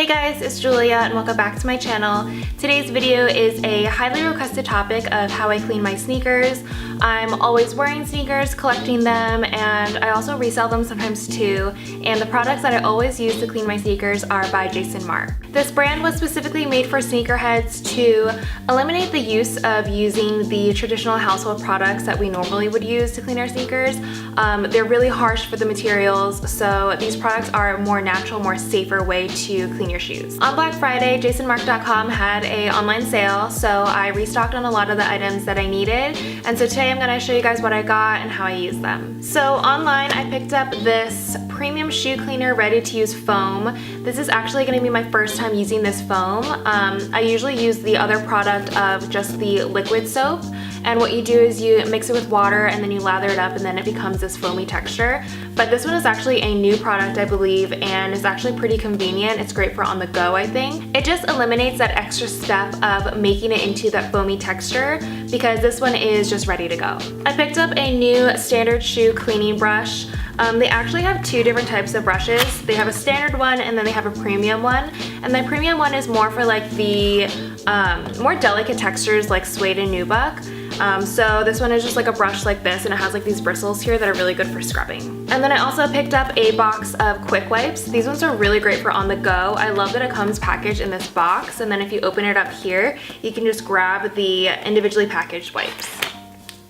guys, it's Julia and welcome back to my channel. Today's video is a highly requested topic of how I clean my sneakers. I'm always wearing sneakers, collecting them, and I also resell them sometimes too. And the products that I always use to clean my sneakers are by Jason Markk. This brand was specifically made for sneakerheads to eliminate the use of using the traditional household products that we normally would use to clean our sneakers. They're really harsh for the materials, so these products are a more natural, more safer way to clean your shoes. On Black Friday, jasonmarkk.com had an online sale, so I restocked on a lot of the items that I needed, and so today I'm going to show you guys what I got and how I use them. So online I picked up this premium shoe cleaner ready to use foam. This is actually going to be my first time using this foam. I usually use the other product of just the liquid soap, and what you do is you mix it with water and then you lather it up and then it becomes this foamy texture. But this one is actually a new product, I believe, and it's actually pretty convenient. It's great for on the go, I think. It just eliminates that extra step of making it into that foamy texture because this one is just ready to go. I picked up a new standard shoe cleaning brush. They actually have two different types of brushes. They have a standard one and then they have a premium one. And the premium one is more for like the more delicate textures like suede and nubuck. So this one is just like a brush like this, and it has like these bristles here that are really good for scrubbing. And then I also picked up a box of quick wipes. These ones are really great for on the go. I love that it comes packaged in this box, and then if you open it up here, you can just grab the individually packaged wipes.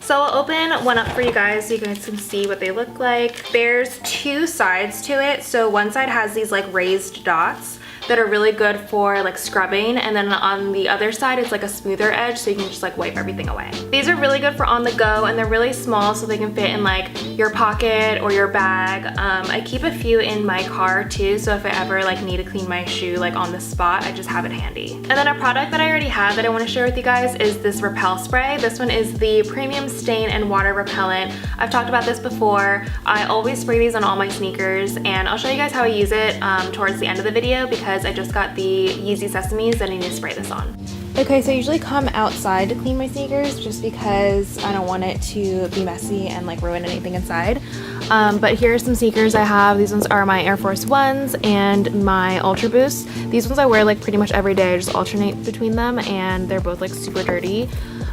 So I'll open one up for you guys so you guys can see what they look like. There's two sides to it. So one side has these like raised dots that are really good for like scrubbing, and then on the other side it's like a smoother edge so you can just like wipe everything away. These are really good for on the go, and they're really small so they can fit in like your pocket or your bag. I keep a few in my car too, so if I ever like need to clean my shoe like on the spot, I just have it handy. And then a product that I already have that I want to share with you guys is this Repel spray. This one is the premium stain and water repellent. I've talked about this before. I always spray these on all my sneakers, and I'll show you guys how I use it towards the end of the video because I just got the Yeezy Sesames that I need to spray this on. Okay, so I usually come outside to clean my sneakers just because I don't want it to be messy and like ruin anything inside. But here are some sneakers I have. These ones are my Air Force Ones and my Ultra Boost. These ones I wear like pretty much every day. I just alternate between them, and they're both like super dirty.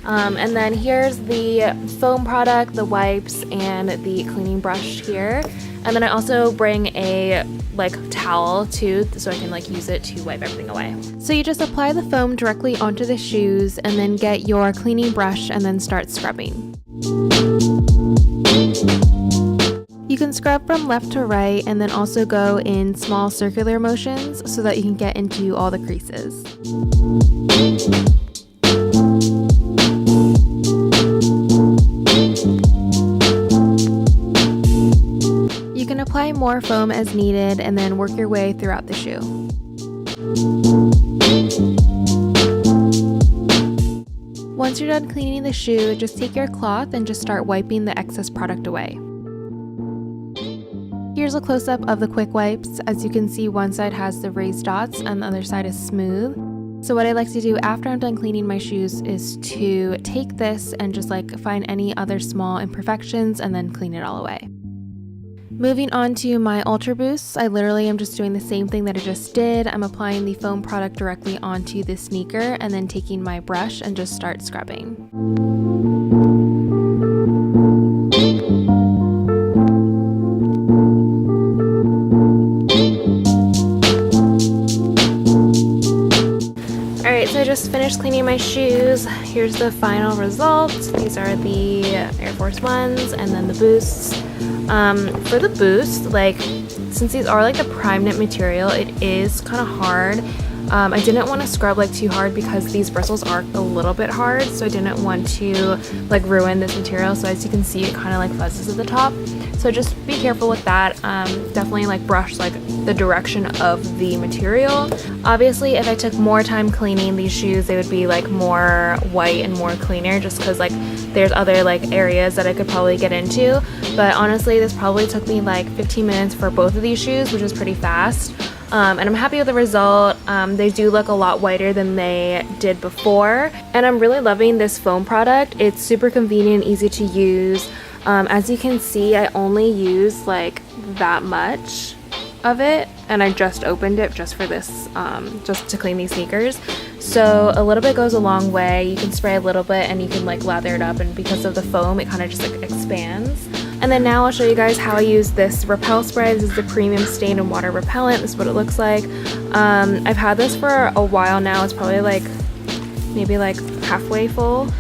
And then here's the foam product, the wipes, and the cleaning brush here. And then I also bring a like towel too, so I can like use it to wipe everything away. So you just apply the foam directly onto the shoes and then get your cleaning brush and then start scrubbing. You can scrub from left to right and then also go in small circular motions so that you can get into all the creases. You can apply more foam as needed and then work your way throughout the shoe. Once you're done cleaning the shoe, just take your cloth and just start wiping the excess product away. Here's a close-up of the quick wipes. As you can see, one side has the raised dots and the other side is smooth. So what I like to do after I'm done cleaning my shoes is to take this and just like find any other small imperfections and then clean it all away. Moving on to my Ultra Boosts, I literally am just doing the same thing that I just did. I'm applying the foam product directly onto the sneaker and then taking my brush and just start scrubbing. Alright, so I just finished cleaning my shoes. Here's the final result. These are the Air Force Ones and then the Boosts. For the Boost, like, since these are like the prime knit material, it is kind of hard. I didn't want to scrub like too hard because these bristles are a little bit hard, so I didn't want to like ruin this material. So as you can see, it kind of like fuzzes at the top, so just be careful with that. Definitely like brush like the direction of the material. Obviously if I took more time cleaning these shoes, they would be like more white and more cleaner, just because like there's other like areas that I could probably get into. But honestly, this probably took me like 15 minutes for both of these shoes, which is pretty fast. And I'm happy with the result. They do look a lot whiter than they did before, and I'm really loving this foam product. It's super convenient and easy to use. As you can see, I only use like that much. of it, and I just opened it just for this, just to clean these sneakers. So a little bit goes a long way. You can spray a little bit and you can like lather it up, and because of the foam it kind of just like expands. And then now I'll show you guys how I use this repel spray. This is the premium stain and water repellent. This is what it looks like. I've had this for a while now. It's probably like maybe like halfway full.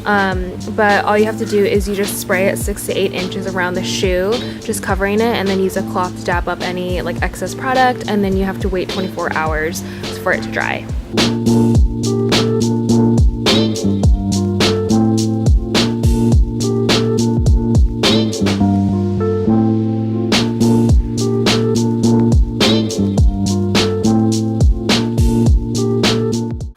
But all you have to do is you just spray it 6 to 8 inches around the shoe, just covering it, and then use a cloth to dab up any like excess product, and then you have to wait 24 hours for it to dry.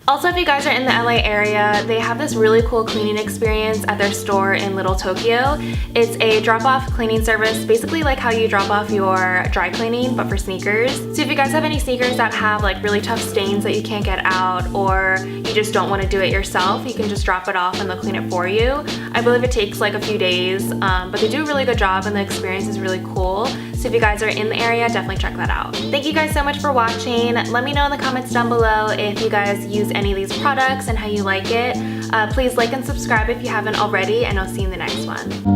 Also, if you guys are in the LA area, they have this really cool cleaning experience at their store in Little Tokyo. It's a drop-off cleaning service, basically like how you drop off your dry cleaning, but for sneakers. So if you guys have any sneakers that have like really tough stains that you can't get out, or you just don't want to do it yourself, you can just drop it off and they'll clean it for you. I believe it takes like a few days, but they do a really good job and the experience is really cool. So if you guys are in the area, definitely check that out. Thank you guys so much for watching. Let me know in the comments down below if you guys use any of these products and how you like it. Please like and subscribe if you haven't already, and I'll see you in the next one.